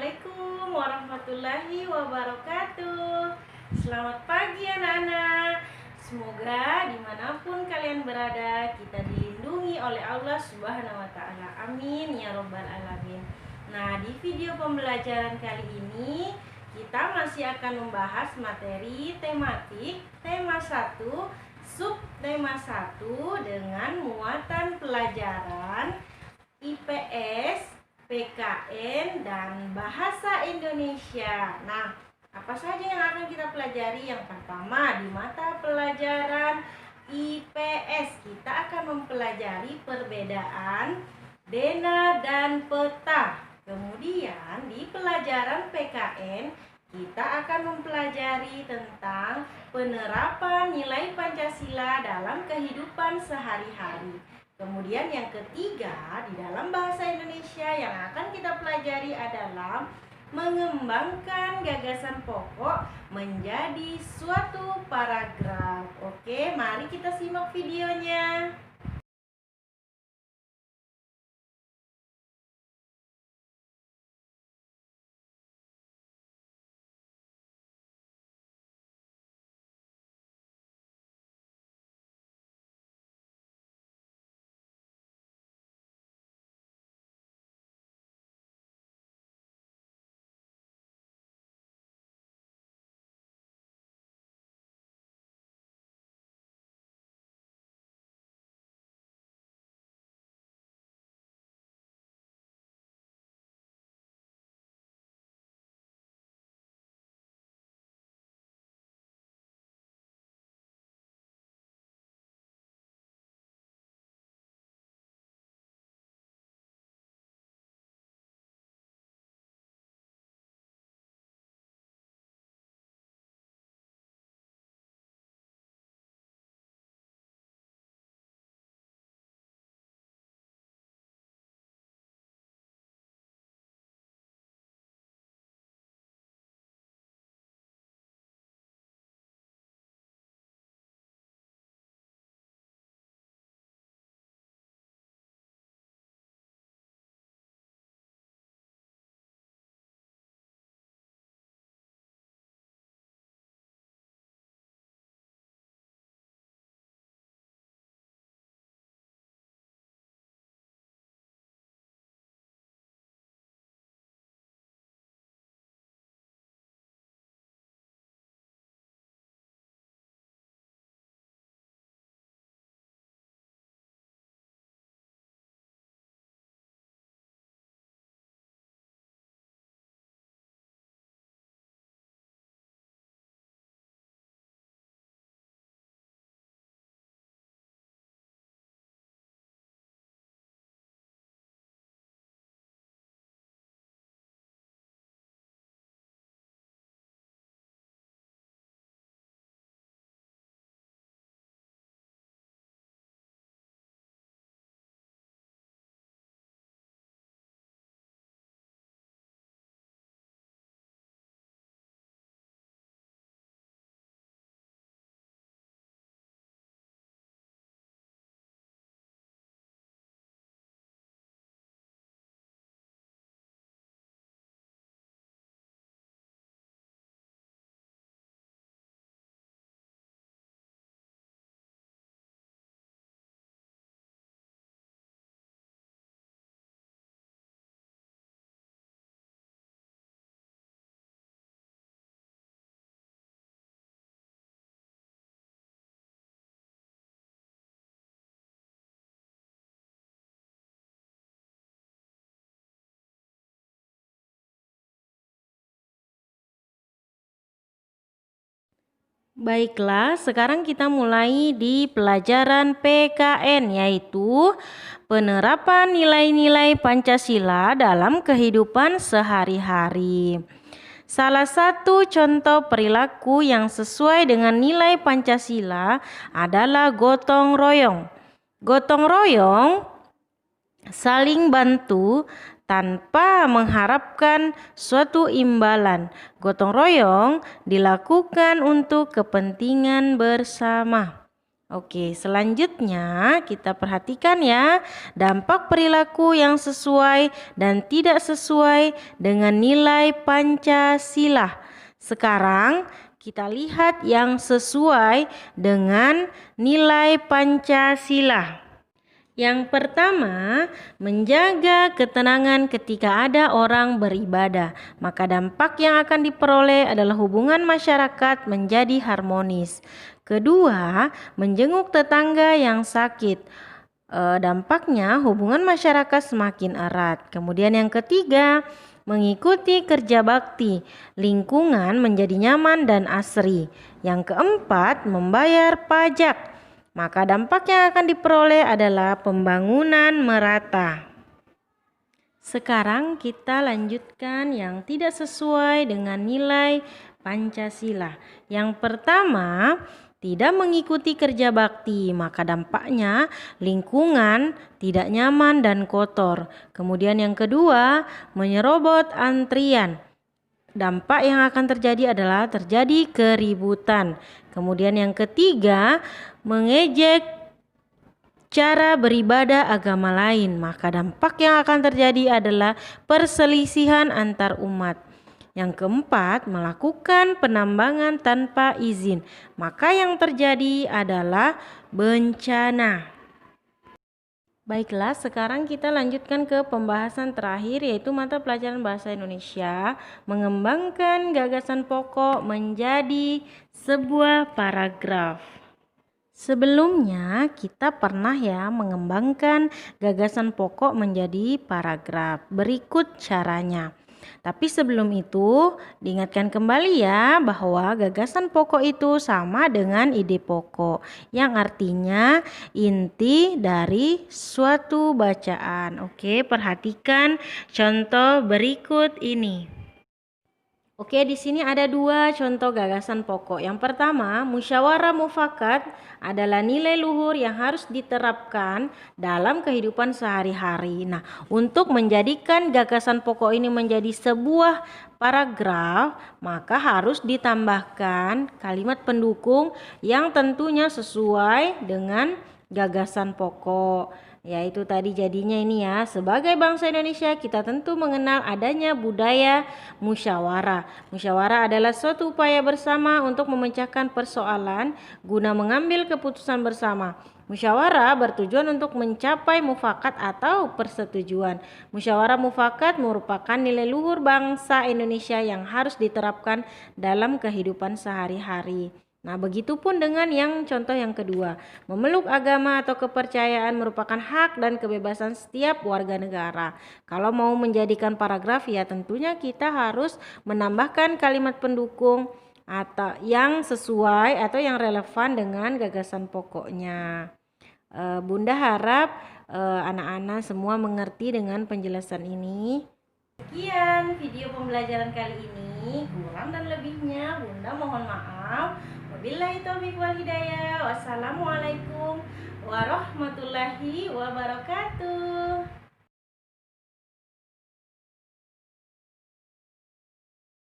Assalamualaikum warahmatullahi wabarakatuh. Selamat pagi anak-anak. Semoga dimanapun kalian berada, kita dilindungi oleh Allah Subhanahu wa Ta'ala. Amin ya Robbal 'Alamin. Nah, di video pembelajaran kali ini kita masih akan membahas materi tematik tema 1, sub tema 1 dengan muatan pelajaran IPS, PKN, dan Bahasa Indonesia. Nah, apa saja yang akan kita pelajari? Yang pertama, di mata pelajaran IPS kita akan mempelajari perbedaan dena dan peta. Kemudian di pelajaran PKN kita akan mempelajari tentang penerapan nilai Pancasila dalam kehidupan sehari-hari. Kemudian yang ketiga, di dalam bahasa Indonesia yang akan kita pelajari adalah mengembangkan gagasan pokok menjadi suatu paragraf. Oke, mari kita simak videonya. Baiklah, sekarang kita mulai di pelajaran PKN, yaitu penerapan nilai-nilai Pancasila dalam kehidupan sehari-hari. Salah satu contoh perilaku yang sesuai dengan nilai Pancasila adalah gotong royong. Gotong royong saling bantu tanpa mengharapkan suatu imbalan. Gotong royong dilakukan untuk kepentingan bersama. Oke, selanjutnya kita perhatikan ya, dampak perilaku yang sesuai dan tidak sesuai dengan nilai Pancasila. Sekarang kita lihat yang sesuai dengan nilai Pancasila. Yang pertama, menjaga ketenangan ketika ada orang beribadah. Maka dampak yang akan diperoleh adalah hubungan masyarakat menjadi harmonis. Kedua, menjenguk tetangga yang sakit. Dampaknya hubungan masyarakat semakin erat. Kemudian yang ketiga, mengikuti kerja bakti. Lingkungan menjadi nyaman dan asri. Yang keempat, membayar pajak. Maka dampak yang akan diperoleh adalah pembangunan merata. Sekarang kita lanjutkan yang tidak sesuai dengan nilai Pancasila. Yang pertama, tidak mengikuti kerja bakti, maka dampaknya lingkungan tidak nyaman dan kotor. Kemudian yang kedua, menyerobot antrian. Dampak yang akan terjadi adalah terjadi keributan. Kemudian yang ketiga, mengejek cara beribadah agama lain. Maka dampak yang akan terjadi adalah perselisihan antar umat. Yang keempat, melakukan penambangan tanpa izin. Maka yang terjadi adalah bencana. Baiklah, sekarang kita lanjutkan ke pembahasan terakhir, yaitu mata pelajaran Bahasa Indonesia, mengembangkan gagasan pokok menjadi sebuah paragraf. Sebelumnya kita pernah ya mengembangkan gagasan pokok menjadi paragraf. Berikut caranya. Tapi sebelum itu diingatkan kembali ya bahwa gagasan pokok itu sama dengan ide pokok, yang artinya inti dari suatu bacaan. Oke, perhatikan contoh berikut ini. Oke, di sini ada dua contoh gagasan pokok. Yang pertama, musyawarah mufakat adalah nilai luhur yang harus diterapkan dalam kehidupan sehari-hari. Nah, untuk menjadikan gagasan pokok ini menjadi sebuah paragraf, maka harus ditambahkan kalimat pendukung yang tentunya sesuai dengan gagasan pokok. Yaitu tadi jadinya ini ya, sebagai bangsa Indonesia kita tentu mengenal adanya budaya musyawarah. Musyawarah adalah suatu upaya bersama untuk memecahkan persoalan guna mengambil keputusan bersama. Musyawarah bertujuan untuk mencapai mufakat atau persetujuan. Musyawarah mufakat merupakan nilai luhur bangsa Indonesia yang harus diterapkan dalam kehidupan sehari-hari. Nah, begitupun dengan yang contoh yang kedua. Memeluk agama atau kepercayaan merupakan hak dan kebebasan setiap warga negara. Kalau mau menjadikan paragraf ya tentunya kita harus menambahkan kalimat pendukung atau yang sesuai atau yang relevan dengan gagasan pokoknya. Bunda harap anak-anak semua mengerti dengan penjelasan ini. Sekian video pembelajaran kali ini. Kurang dan lebihnya Bunda mohon maaf. Wabillahi taufiq wal hidayah. Wassalamualaikum warahmatullahi wabarakatuh.